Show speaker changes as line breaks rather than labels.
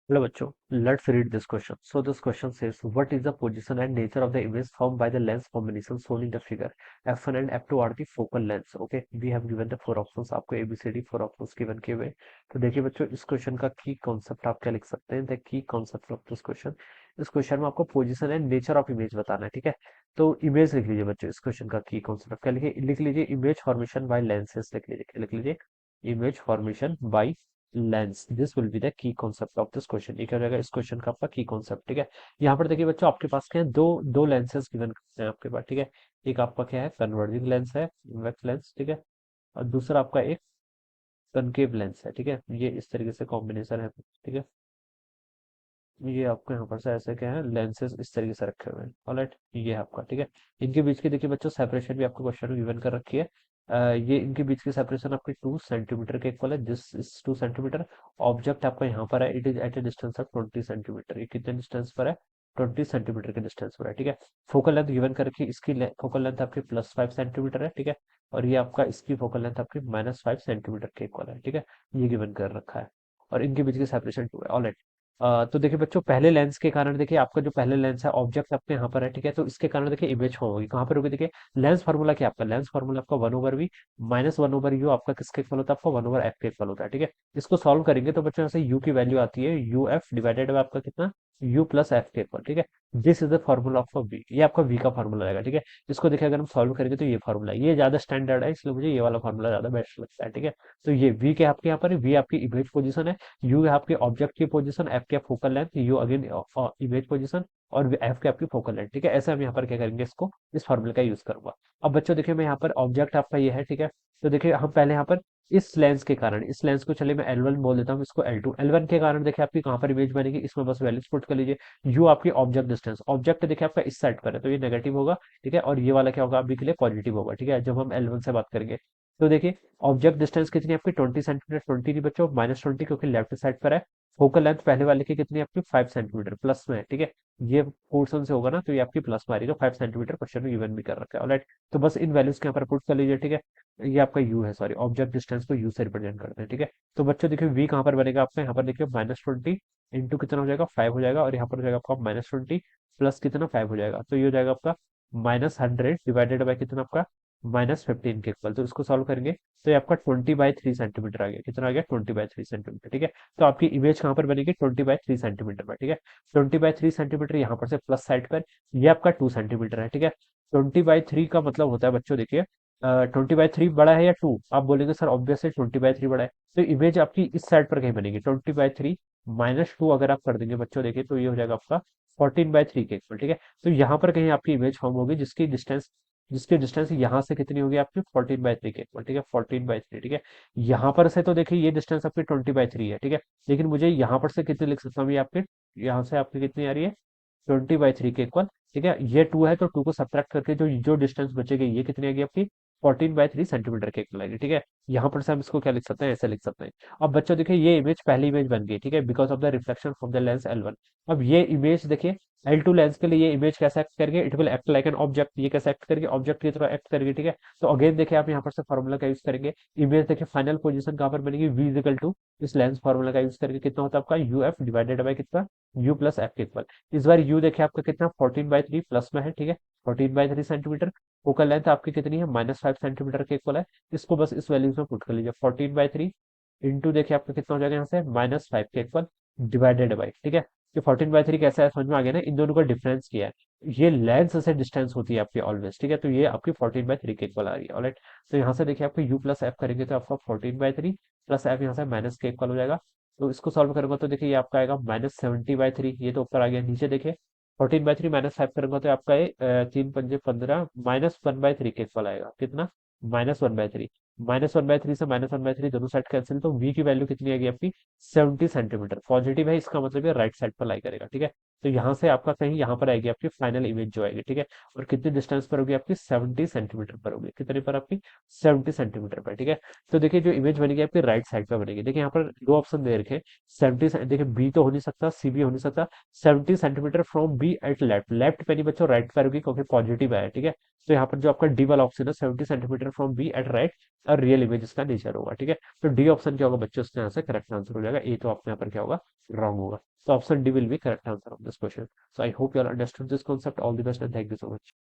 Hello bachcho, let's read this question. So this question says, what is the position and nature of the image formed by the lens combination shown in the figure? F1 and F2 are the focal lengths. Okay, we have given the four options. आपको ABCD four options given किए हुए। तो देखिए बच्चों, इस question का की concept आप क्या लिख सकते हैं? The key concept of this question, इस क्वेश्चन में आपको position and nature of image बताना है। ठीक है, तो इमेज लिख लीजिए बच्चों। इस क्वेश्चन का की कॉन्सेप्ट क्या लिखे? लिख लीजिए इमेज फॉर्मेशन बाय लेंसेज। लिख लीजिए image formation by lens. This will be the key concept of this question. ये क्या हो जाएगा इस क्वेश्चन का आपका की कॉन्सेप्ट। ठीक है, यहाँ पर देखिए बच्चों, आपके पास क्या है? दो दो लेंसेज गिवन करते हैं आपके पास। ठीक है, एक आपका क्या है? कन्वर्जिंग लेंस है, इन्वेक्स लेंस। ठीक है, और दूसरा आपका एक कनकेव लेंस है। ठीक है, ये इस तरीके से कॉम्बिनेशन है। ठीक है, ये आपको यहाँ पर से ऐसे क्या है, लेंसेज इस तरीके से रखे हुए हैं। ऑलराइट, ये है आपका। ठीक है, इनके बीच की देखिए बच्चों सेपरेशन भी आपको क्वेश्चन में गिवन कर रखी है। ये इनके बीच की सेपरेशन आपकी 2 सेंटीमीटर के इक्वल है। This is 2 centimetre. ऑब्जेक्ट आपका यहाँ पर है, it is at a distance of 20 centimetre. ये कितने डिस्टेंस पर है? 20 सेंटीमीटर के डिस्टेंस पर है। ठीक है, फोकल लेंथ गिवन कर रखी है, इसकी फोकल लेंथ आपकी +5 सेंटीमीटर है। ठीक है, और ये आपका इसकी फोकल लेंथ आपकी -5 सेंटीमीटर के इक्वल है। ठीक है, ये गिवन कर रखा है, और इनके बीच की सेपरेशन 2 है। ऑलराइट, तो देखिए बच्चों, पहले लेंस के कारण देखिए आपका जो पहले लेंस है, ऑब्जेक्ट आपके यहाँ पर है। ठीक है, तो इसके कारण देखिए इमेज फॉर्म होगी। कहाँ पर होगी? देखिए लेंस फार्मूला क्या आपका? लेंस फार्मूला आपका 1/v माइनस 1/u आपका किसके इक्वल होता है? आपका 1/f के इक्वल होता है। ठीक है, इसको सॉल्व करेंगे तो बच्चों यहाँ से u की वैल्यू आती है uf डिवाइडेड बाय आपका कितना? u प्लस एफ के इक्वल। ठीक है, this is the formula of v। ये आपका v का फॉर्मूला रहेगा। ठीक है, इसको देखिए अगर हम सॉल्व करेंगे तो ये फॉर्मूला, ये ज्यादा स्टैंडर्ड है, इसलिए मुझे ये वाला फॉर्मूला ज्यादा बेस्ट लगता है। ठीक है, तो ये v के आपके यहाँ पर v आपकी इमेज पोजीशन है, यू है आपके ऑब्जेक्ट की पोजीशन, एफ की focal length, you again image position, और एफ की आपकी फोकल लेंथ। ठीक है, ऐसे हम यहाँ पर क्या करेंगे, इसको इस फॉर्मूले का यूज करूंगा। अब बच्चों देखिए, मैं यहाँ पर ऑब्जेक्ट आपका ये है। ठीक है, तो देखिए हम पहले यहाँ पर इस लेंस के कारण, इस लेंस को चलिए मैं L1 बोल देता हूँ, इसको L2। L1 के कारण देखिए आपकी कहाँ पर इमेज बनेगी, इसमें बस वैल्यूज पुट कर लीजिए। यू आपकी ऑब्जेक्ट डिस्टेंस, ऑब्जेक्ट देखिए आपका इस साइड पर है तो ये नेगेटिव होगा। ठीक है, और ये वाला क्या होगा अभी के लिए? पॉजिटिव होगा। ठीक है, जब हम L1 से बात करेंगे तो देखिए ऑब्जेक्ट डिस्टेंस कितनी है आपकी? 20 सेंटीमीटर। 20 नहीं बच्चों, -20, क्योंकि लेफ्ट साइड पर है। फोकल लेंथ पहले वाले की कितनी है आपकी? 5 सेंटीमीटर प्लस में है। ठीक है, ये पोर्शन से होगा ना, तो ये आपकी प्लस में आ रही है, तो 5 सेंटीमीटर क्वेश्चन में गिवन भी कर रखा है। ऑलराइट, तो बस इन वैल्यूज के यहाँ पर पुट कर लीजिए। ठीक है, ये आपका यू है, सॉरी, ऑब्जेक्ट डिस्टेंस को यू से रिप्रेजेंट करते हैं। ठीक है, तो बच्चों देखिए वी कहाँ पर बनेगा आपका? यहाँ पर देखिए -20 इंटू कितना हो जाएगा? 5 हो जाएगा, और यहाँ पर हो जाएगा आपका -20 प्लस कितना? 5 हो जाएगा, तो ये हो जाएगा आपका -100 डिवाइडेड बाय कितना आपका? -15 के इक्वल। तो इसको सॉल्व करेंगे तो ये आपका 20/3 सेंटीमीटर आ गया। कितना आ गया? 20/3 सेंटीमीटर। ठीक है, तो आपकी इमेज कहाँ पर बनेगी? 20/3 सेंटीमीटर पर। ठीक है, 20/3 सेंटीमीटर यहाँ पर से प्लस साइड पर, ये आपका 2 सेंटीमीटर है। ठीक है, 20/3 का मतलब होता है बच्चों देखिए, 20/3 बड़ा है या 2? आप बोलेंगे सर ऑब्वियसली 20/3 बड़ा है, तो इमेज आपकी इस साइड पर कहीं बनेगी। 20/3 -2 अगर आप कर देंगे बच्चों देखिए, तो ये हो जाएगा आपका 14/3 के इक्वल। ठीक है, तो यहाँ पर कहीं आपकी इमेज फॉर्म होगी, जिसकी डिस्टेंस यहाँ से कितनी होगी आपकी? 14/3 के इक्वल। ठीक है, 14/3। ठीक है, यहाँ पर से तो देखिए ये डिस्टेंस आपकी 20/3 है। ठीक है, लेकिन मुझे यहाँ पर से कितनी लिख सकता हूँ? ये आपके यहाँ से आपकी कितनी आ रही है? 20/3 के इक्वल। ठीक है, ये 2 है, तो 2 को सब्ट्रैक्ट करके जो जो डिस्टेंस बचेगी, ये कितनी आएगी आपकी? 14/3 सेंटीमीटर के इक्वल आएगी। ठीक है, यहाँ पर से हम इसको क्या लिख सकते हैं? ऐसे लिख सकते हैं। अब बच्चों देखिए, ये इमेज पहली इमेज बन गई। ठीक है, because of the reflection from the lens L1। अब ये इमेज देखिए L2 लेंस के लिए ये इमेज कैसे एक्ट करेंगे? It will act like an object. ये कैसे एक्ट करेंगे? ऑब्जेक्ट की तरह एक्ट करेंगे। ठीक है, तो अगेन देखिए आप यहाँ पर से फॉर्मूला का यूज करेंगे। इमेज देखिए फाइनल पोजीशन कहाँ पर बनेगी? V इक्वल टू इस लेंस फॉर्मूला का यूज करके कितना होता है आपका? UF डिवाइडेड बाय कितना? U प्लस एफ के इक्वल। इस बार U देखिए आपका कितना? 14/3 प्लस में है। ठीक है, 14/3 सेंटीमीटर। फोकल लेंथ आपकी कितनी है? -5 सेंटीमीटर के इक्वल है। इसको बस इस वैल्यूज में पुट कर लीजिए। 14/3 इंटू देखिए आपका कितना हो जाएगा यहाँ से? -5 के इक्वल डिवाइडेड बाई। ठीक है, ये 14/3 कैसा है समझ में आ गया ना? इन दोनों का डिफरेंस किया है, ये लेंस से डिस्टेंस होती है आपकी ऑलवेज। ठीक है, तो ये आपकी 14/3 के इक्वल आ रही है। ऑलराइट, तो यहाँ से देखिए आपको U प्लस एफ करेंगे तो आपका 14/3 प्लस एफ यहाँ से माइनस के इक्वल हो जाएगा। तो इसको सॉल्व करूंगा तो देखिए ये आपका आएगा -70/3। ये तो ऊपर आ गया, नीचे देखिए 14/3 -5 करूंगा तो आपका ये 3×5 = 15 -1/3 के इक्वल आएगा। कितना? -1/3। -1/3 से -1/3 दोनों साइड कैंसिल, तो v की वैल्यू कितनी आएगी आपकी? 70 सेंटीमीटर। पॉजिटिव है, इसका मतलब ये राइट साइड पर लाई करेगा। ठीक है, तो यहाँ से आपका कहीं यहाँ पर आएगी आपकी फाइनल इमेज जो आएगी। ठीक है, और कितनी डिस्टेंस पर होगी आपकी? 70 सेंटीमीटर पर होगी। कितने पर आपकी? 70 सेंटीमीटर पर। ठीक है, तो देखिए जो इमेज बनेगी आपकी राइट साइड पर बनेगी। देखिए यहाँ पर दो ऑप्शन दे रखे हैं। 70, देखिए बी तो हो नहीं सकता, सी भी हो नहीं सकता। 70 centimetre from B at left. Left पे नहीं बच्चों, राइट पर होगी, क्योंकि पॉजिटिव है। ठीक है, तो यहाँ पर जो आपका डी वाला ऑप्शन है, 70 centimetre from B at right, और रियल इमेज इसका नेचर होगा। ठीक है, तो डी ऑप्शन क्या होगा बच्चों? इसका यहाँ से करेक्ट आंसर हो जाएगा। ए तो आपके यहाँ पर क्या होगा? रॉन्ग होगा। So option D will be correct answer of this question. So I hope you all understood this concept. All the best and thank you so much.